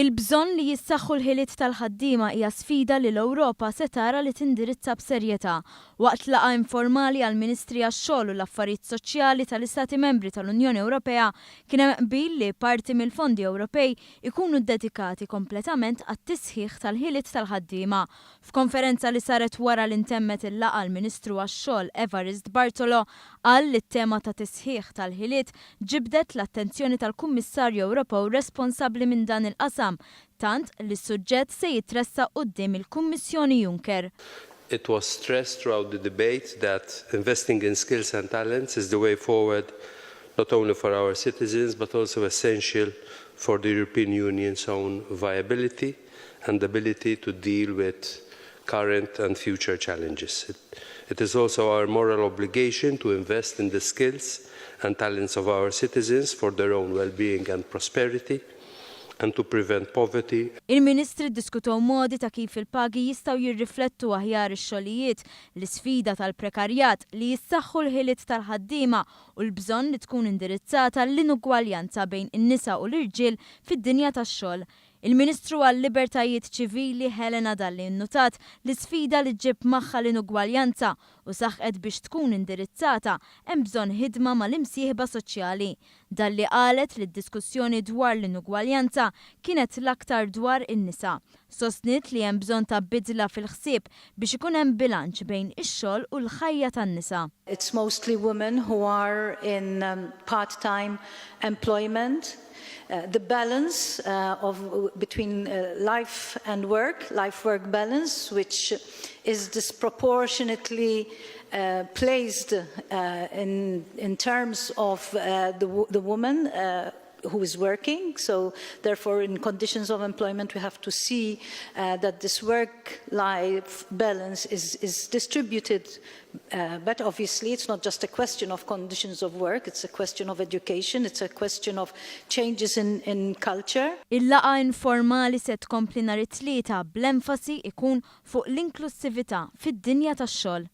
Il-bżonn li jissaħħu l-ħiliet tal-ħaddiema hija sfida li l-Ewropa se tara li tindirizza b'serjetà. Waqt laqgħa informali għall-Ministri għax-xogħol u l-affarijiet soċjali tal-Istati Membri tal-Unjoni Ewropea kien hemm qbil li parti mill-fondi Ewropej ikunu dedikati kompletament għat-tisħiħ tal-ħiliet tal-ħaddiema. F'konferenza li saret wara li ntemmet il-laqgħa l-Ministru għax-xogħol Evarist Bartolo qal li t-tema ta' tisħiħ tal-ħiliet ġibdet l-attenzjoni tal-Kummissarju Ewropew responsabbli minn dan il-qasam tant li s-suġġett se jitressa quddiem il-Kummissjoni Juncker. It was stressed throughout the debate that investing in skills and talents is the way forward not only for our citizens but also essential for the European Union's own viability and ability to deal with current and future challenges. It is also our moral obligation to invest in the skills and talents of our citizens for their own well-being and prosperity and to prevent poverty. Il-Ministri ddiskutew modi ta' kif il-pagi jistgħu jirriflettu aħjar ix-xogħlijiet, l-isfida tal-prekarjat li jissaħħu l-ħiliet tal-ħaddiema u l-bżonn li tkun indirizzata l-inugwaljanza bejn in-nisa u l-irġiel fid-dinja tax-xogħol. Il-Ministru għall-Libertajiet Ċivili Helena Dalli nnutat l-isfida li ġib magħha l-inugwaljanza u saħqet biex tkun indirizzata hemm bżonn ħidma mal-imsieħba soċjali. Dalli qalet li d-diskussjoni dwar l-inugwaljanza kienet l-aktar dwar in-nisa. Sostniet li hemm bżonn ta' bidla fil-ħsieb biex ikun hemm bilanċ bejn ix-xogħol u l-ħajja tan-nisa. It's mostly women who are in part-time employment. The balance between life and work, life-work balance, which is disproportionately placed in terms of the woman who is working. So therefore, in conditions of employment, we have to see that this work-life balance is distributed. But obviously, it's not just a question of conditions of work, it's a question of education, it's a question of changes in culture. Il-laqa informali se tkompli nhar it-tlieta bl-enfasi ikun fuq l-inklusività fid-dinja tax-xogħol.